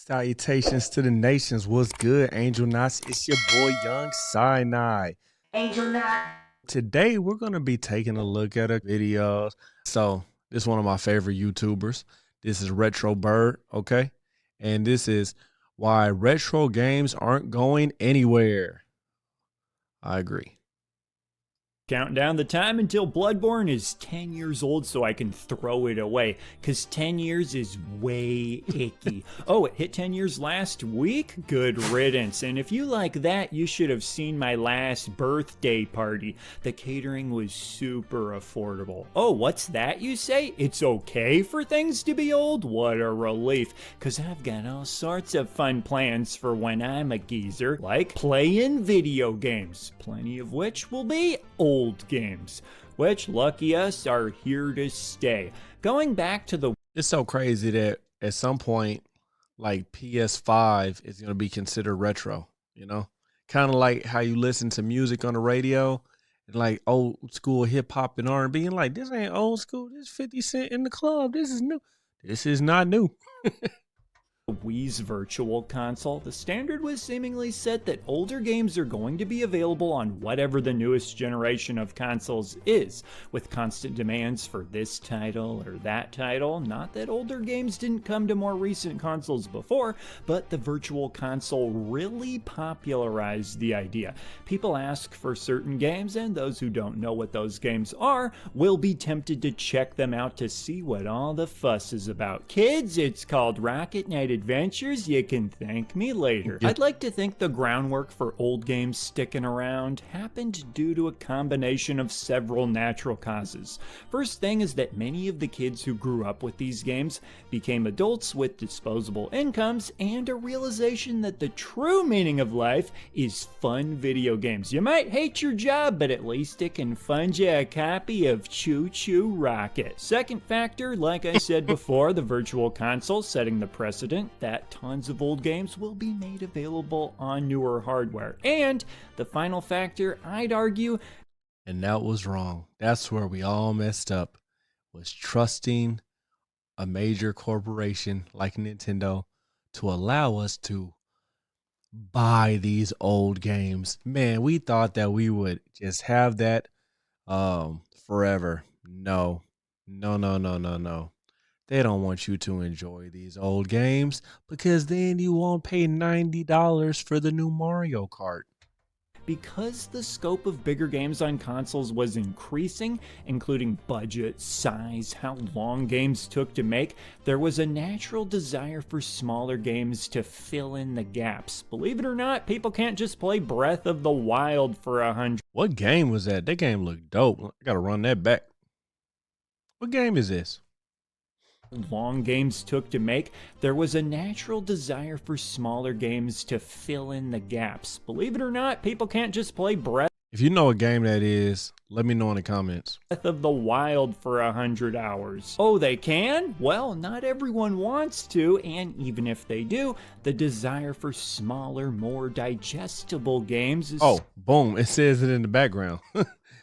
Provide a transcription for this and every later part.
Salutations to the nations. What's good, Angel Knots? It's your boy Young Sinai. Angel Knot. Today we're gonna be taking a look at a videos. So this is one of my favorite YouTubers. This is Retro Bird, okay? And this is why retro games aren't going anywhere. I agree. Counting down the time until Bloodborne is 10 years old so I can throw it away, because 10 years is way icky. Oh, it hit 10 years last week? Good riddance. And if you like that, you should have seen my last birthday party. The catering was super affordable. Oh, what's that you say? It's okay for things to be old? What a relief, because I've got all sorts of fun plans for when I'm a geezer, like playing video games, plenty of which will be old games, which, lucky us, are here to stay. Going back to the It's so crazy that at some point, like PS5 is gonna be considered retro, you know? Kind of like how you listen to music on the radio and like old school hip hop and R&B, and like this ain't old school. This 50 Cent in the club. This is new. This is not new. Wii's Virtual Console, the standard was seemingly set that older games are going to be available on whatever the newest generation of consoles is, with constant demands for this title or that title. Not that older games didn't come to more recent consoles before, but the Virtual Console really popularized the idea. People ask for certain games, and those who don't know what those games are will be tempted to check them out to see what all the fuss is about. Kids, it's called Rocket Knight Adventures. You can thank me later. I'd like to think the groundwork for old games sticking around happened due to a combination of several natural causes. First thing is that many of the kids who grew up with these games became adults with disposable incomes and a realization that the true meaning of life is fun video games. You might hate your job, but at least it can fund you a copy of Choo Choo Rocket. Second factor, like I said before, the Virtual Console setting the precedent that tons of old games will be made available on newer hardware. And the final factor, I'd argue, And that was wrong. That's where we all messed up, was trusting a major corporation like Nintendo to allow us to buy these old games. Man, we thought that we would just have that forever. No. No, no, no, no, no. They don't want you to enjoy these old games because then you won't pay $90 for the new Mario Kart. because the scope of bigger games on consoles was increasing, including budget, size, how long games took to make, there was a natural desire for smaller games to fill in the gaps. Believe it or not, people can't just play Breath of the Wild for 100 What game was that? That game looked dope. I gotta run that back. What game is this? long games took to make, there was a natural desire for smaller games to fill in the gaps. Believe it or not, people can't just play Breath If you know what game that is, let me know in the comments. of the Wild for 100 hours. Oh, they can? Well, not everyone wants to, and even if they do, the desire for smaller, more digestible games is Oh, boom. It says it in the background.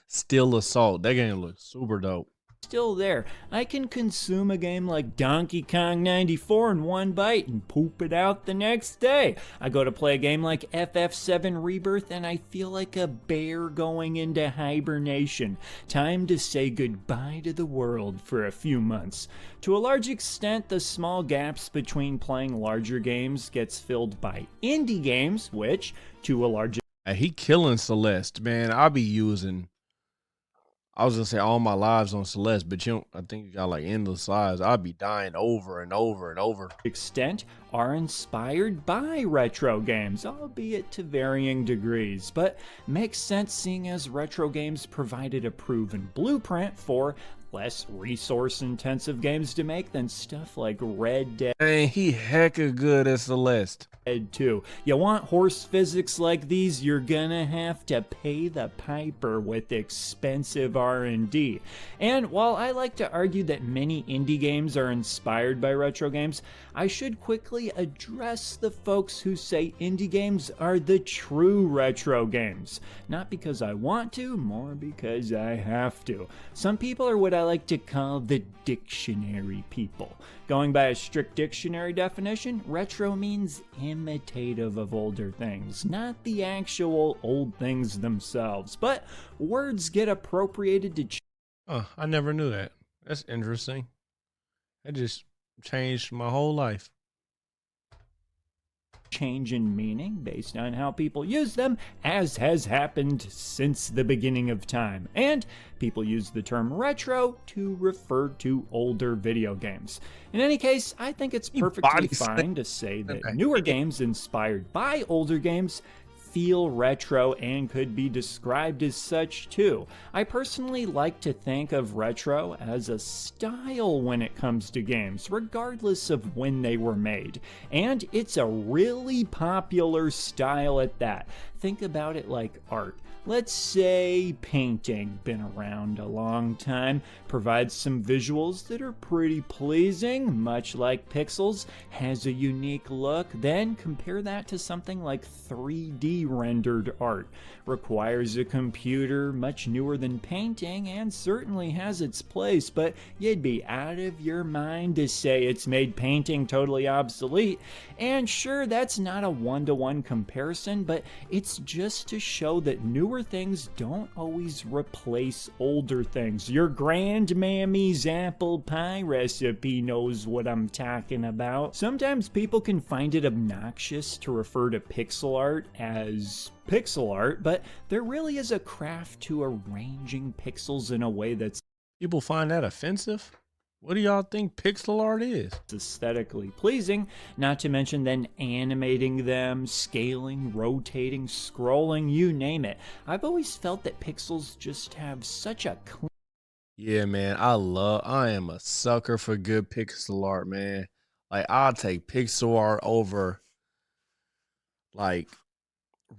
Still Assault. That game looks super dope. still there. I can consume a game like Donkey Kong 94 in one bite and poop it out the next day. I go to play a game like FF7 Rebirth and I feel like a bear going into hibernation. Time to say goodbye to the world for a few months. To a large extent, the small gaps between playing larger games gets filled by indie games, which, to a large Hey, he killing Celeste, man. I be using, I was gonna say all my lives on Celeste, but you don't, I think you got like endless lives. I'd be dying over and over and over. extent are inspired by retro games, albeit to varying degrees, but makes sense seeing as retro games provided a proven blueprint for less resource-intensive games to make than stuff like Red Dead Man, he hecka good at Celeste. too. You want horse physics like these, you're gonna have to pay the piper with expensive R&D. And while I like to argue that many indie games are inspired by retro games, I should quickly address the folks who say indie games are the true retro games. Not because I want to, more because I have to. Some people are what I like to call the dictionary people. Going by a strict dictionary definition, retro means imitative of older things, not the actual old things themselves. But words get appropriated to Oh, I never knew that. That's interesting. That just changed my whole life. change in meaning based on how people use them, as has happened since the beginning of time. And people use the term retro to refer to older video games. In any case, I think it's perfectly fine to say that newer games inspired by older games feel retro and could be described as such too. I personally like to think of retro as a style when it comes to games, regardless of when they were made. And it's a really popular style at that. Think about it like art. Let's say painting, been around a long time, provides some visuals that are pretty pleasing, much like pixels, has a unique look. Then compare that to something like 3D rendered art. Requires a computer, much newer than painting, and certainly has its place, but you'd be out of your mind to say it's made painting totally obsolete. And sure, that's not a one-to-one comparison, but it's just to show that newer things don't always replace older things. Your grandmammy's apple pie recipe knows what I'm talking about. Sometimes people can find it obnoxious to refer to pixel art as pixel art, but there really is a craft to arranging pixels in a way that's People find that offensive? What do y'all think pixel art is? aesthetically pleasing, not to mention then animating them, scaling, rotating, scrolling, you name it. I've always felt that pixels just have such a clean Yeah, man, I am a sucker for good pixel art, man. Like, I'll take pixel art over like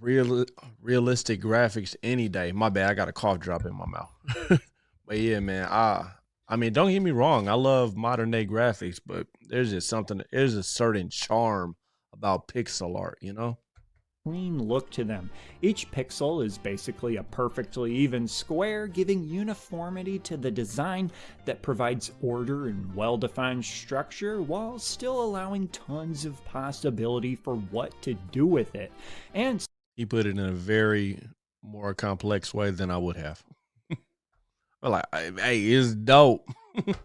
realistic graphics any day. My bad, I got a cough drop in my mouth. But yeah, man, I mean, don't get me wrong, I love modern day graphics, but there's a certain charm about pixel art, you know? look to them. Each pixel is basically a perfectly even square, giving uniformity to the design that provides order and well-defined structure while still allowing tons of possibility for what to do with it. And He put it in a very more complex way than I would have. But like, hey, it's dope.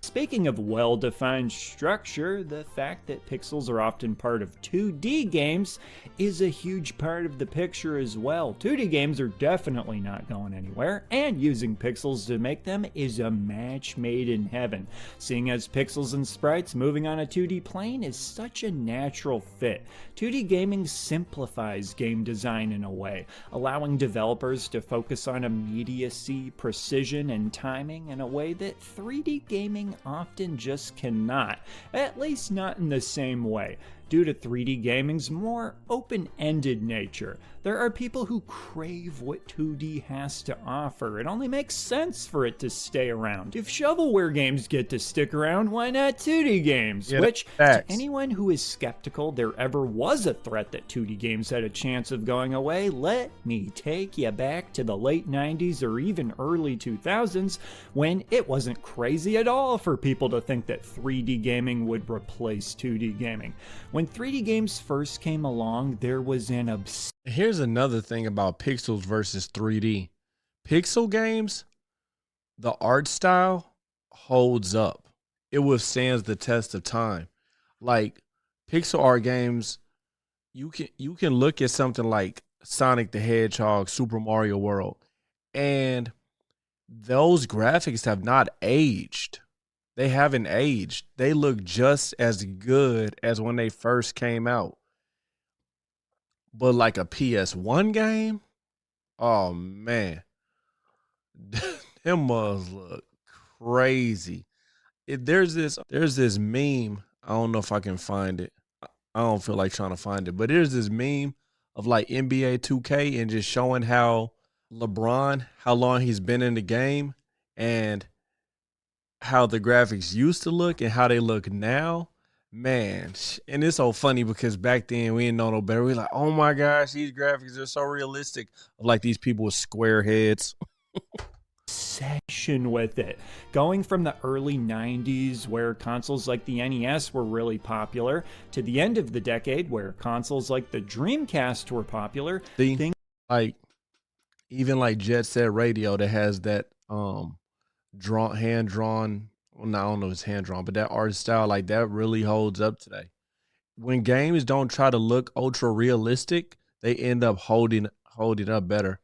speaking of well-defined structure, the fact that pixels are often part of 2D games is a huge part of the picture as well. 2D games are definitely not going anywhere, and using pixels to make them is a match made in heaven. Seeing as pixels and sprites moving on a 2D plane is such a natural fit. 2D gaming simplifies game design in a way, allowing developers to focus on immediacy, precision, and timing in a way that 3D gaming often just cannot, at least not in the same way. Due to 3D gaming's more open-ended nature, there are people who crave what 2D has to offer. It only makes sense for it to stay around. If shovelware games get to stick around, why not 2D games? Yeah, Which, to facts. anyone who is skeptical there ever was a threat that 2D games had a chance of going away, let me take you back to the late 90s or even early 2000s when it wasn't crazy at all for people to think that 3D gaming would replace 2D gaming. When 3D games first came along, there was an Here's another thing about pixels versus 3D. Pixel games, the art style holds up. It withstands the test of time. Like pixel art games, you can look at something like Sonic the Hedgehog, Super Mario World, and those graphics have not aged. They haven't aged. They look just as good as when they first came out. But like a PS1 game, oh man, them must look crazy. There's this meme. I don't know if I can find it. I don't feel like trying to find it, but there's this meme of like NBA 2K and just showing how LeBron, how long he's been in the game and how the graphics used to look and how they look now. Man, and it's so funny because back then we didn't know no better. We like, oh my gosh, these graphics are so realistic. Like these people with square heads. Obsession with it. Going from the early 90s, where consoles like the NES were really popular, to the end of the decade, where consoles like the Dreamcast were popular. See, like even like Jet Set Radio that has that hand drawn. Well, no, I don't know if it's hand drawn, but that art style like that really holds up today. When games don't try to look ultra realistic, they end up holding up better.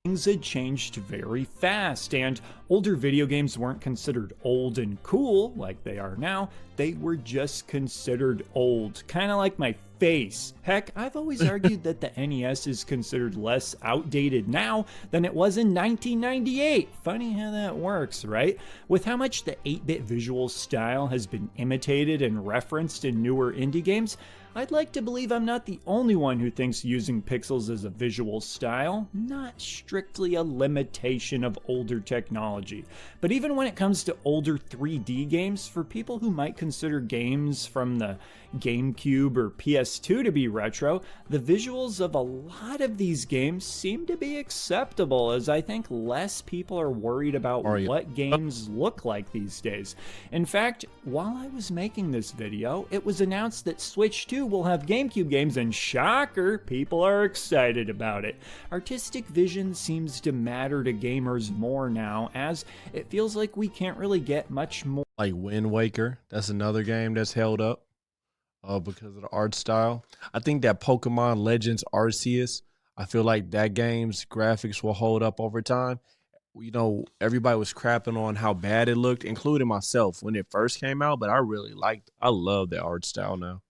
Things had changed very fast, and older video games weren't considered old and cool like they are now. They were just considered old, kind of like my face. Heck, I've always argued that the NES is considered less outdated now than it was in 1998. Funny how that works, right? With how much the 8-bit visual style has been imitated and referenced in newer indie games, I'd like to believe I'm not the only one who thinks using pixels as a visual style, not strictly a limitation of older technology. But even when it comes to older 3D games, for people who might consider games from the GameCube or PS2 to be retro, the visuals of a lot of these games seem to be acceptable, as I think less people are worried about what games look like these days. In fact, while I was making this video, it was announced that Switch 2 will have GameCube games, and shocker, people are excited about it. Artistic vision seems to matter to gamers more now, as it feels like we can't really get much more. Like Wind Waker, that's another game that's held up because of the art style. I think that Pokemon Legends Arceus, I feel like that game's graphics will hold up over time. You know, everybody was crapping on how bad it looked, including myself when it first came out, but I love the art style now.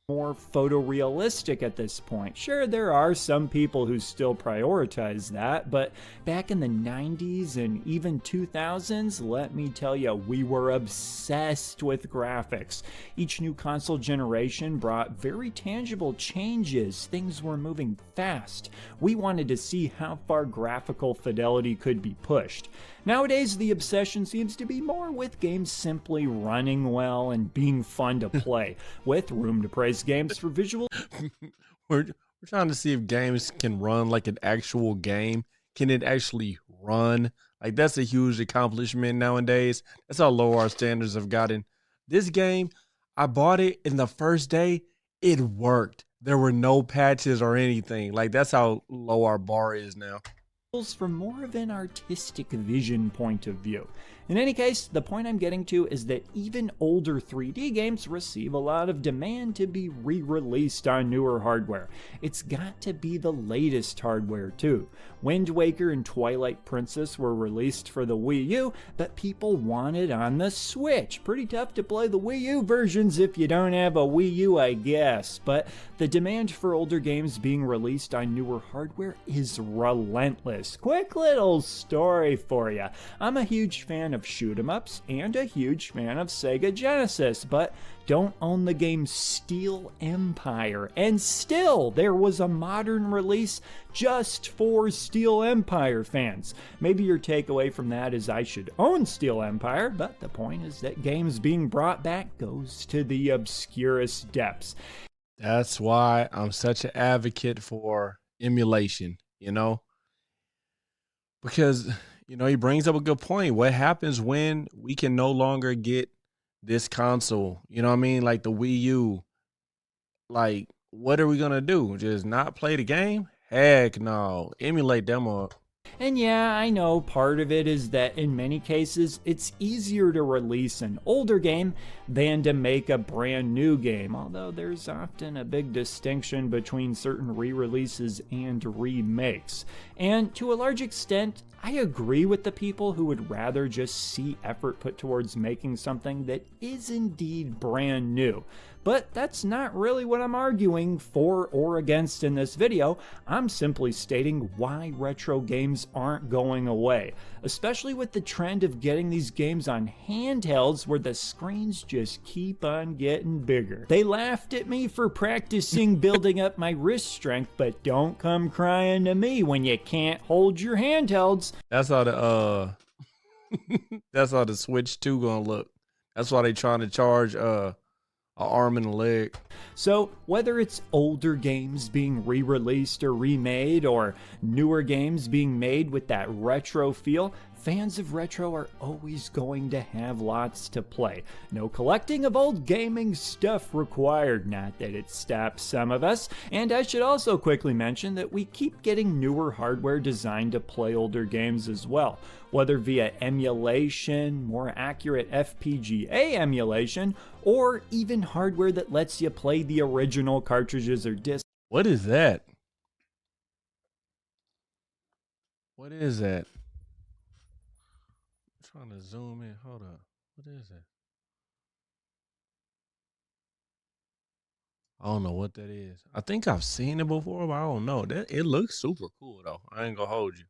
More photorealistic at this point. Sure, there are some people who still prioritize that, but back in the 90s and even 2000s, let me tell you, we were obsessed with graphics. Each new console generation brought very tangible changes. Things were moving fast. We wanted to see how far graphical fidelity could be pushed. Nowadays, the obsession seems to be more with games simply running well and being fun to play, with room to praise games for visual. we're trying to see if games can run like an actual game. Can it actually run? Like that's a huge accomplishment nowadays. That's how low our standards have gotten. This game, I bought it in the first day. It worked. There were no patches or anything. Like that's how low our bar is now. From more of an artistic vision point of view. In any case, the point I'm getting to is that even older 3D games receive a lot of demand to be re-released on newer hardware. It's got to be the latest hardware too. Wind Waker and Twilight Princess were released for the Wii U, but people want it on the Switch. Pretty tough to play the Wii U versions if you don't have a Wii U, I guess. But the demand for older games being released on newer hardware is relentless. Quick little story for you. I'm a huge fan of shoot 'em ups and a huge fan of Sega Genesis, but don't own the game Steel Empire. And still, there was a modern release just for Steel Empire fans. Maybe your takeaway from that is I should own Steel Empire, but the point is that games being brought back goes to the obscurest depths. That's why I'm such an advocate for emulation, because, he brings up a good point. What happens when we can no longer get this console? You know what I mean? Like the Wii U. Like, what are we going to do? Just not play the game? Heck no. Emulate them up. And yeah, I know part of it is that in many cases, it's easier to release an older game than to make a brand new game, although there's often a big distinction between certain re-releases and remakes. And to a large extent, I agree with the people who would rather just see effort put towards making something that is indeed brand new. But that's not really what I'm arguing for or against in this video. I'm simply stating why retro games aren't going away, especially with the trend of getting these games on handhelds where the screens just keep on getting bigger. They laughed at me for practicing building up my wrist strength, but don't come crying to me when you can't hold your handhelds. That's how the that's how the Switch 2 gonna look. That's why they trying to charge a arm and a leg. So whether it's older games being re-released or remade, or newer games being made with that retro feel, fans of retro are always going to have lots to play. No collecting of old gaming stuff required, not that it stops some of us. And I should also quickly mention that we keep getting newer hardware designed to play older games as well, whether via emulation, more accurate FPGA emulation, or even hardware that lets you play the original cartridges or discs. What is that? What is that? I'm trying to zoom in. Hold up. What is that? I don't know what that is. I think I've seen it before, but I don't know. That it looks super cool though. I ain't gonna hold you.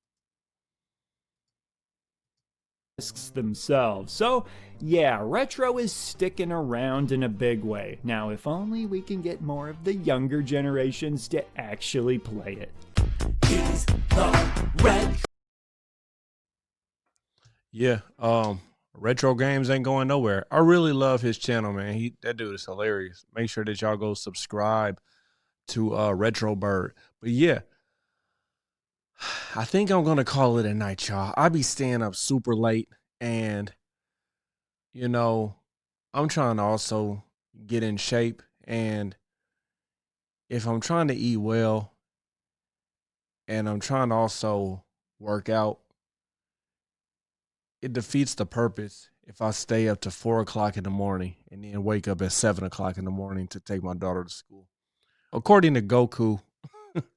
Themselves. So yeah, retro is sticking around in a big way. Now, if only we can get more of the younger generations to actually play it. He's the red. Yeah, retro games ain't going nowhere. I really love his channel, man. That dude is hilarious. Make sure that y'all go subscribe to Retro Bird. But yeah, I think I'm gonna call it a night, y'all. I be staying up super late, and you know, I'm trying to also get in shape. And if I'm trying to eat well, and I'm trying to also work out, it defeats the purpose if I stay up to 4 o'clock in the morning and then wake up at 7 o'clock in the morning to take my daughter to school. According to Goku,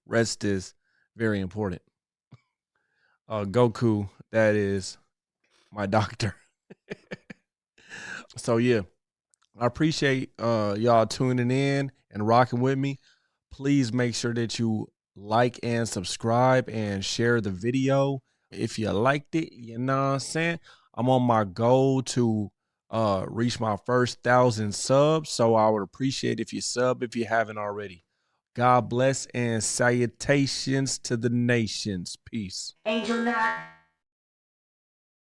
rest is very important. Goku, that is my doctor. So yeah, I appreciate y'all tuning in and rocking with me. Please make sure that you like and subscribe and share the video if you liked it. You know what I'm saying? I'm on my goal to reach my first 1,000 subs, so I would appreciate if you sub if you haven't already. God bless and salutations to the nations. Peace. Angel Knot.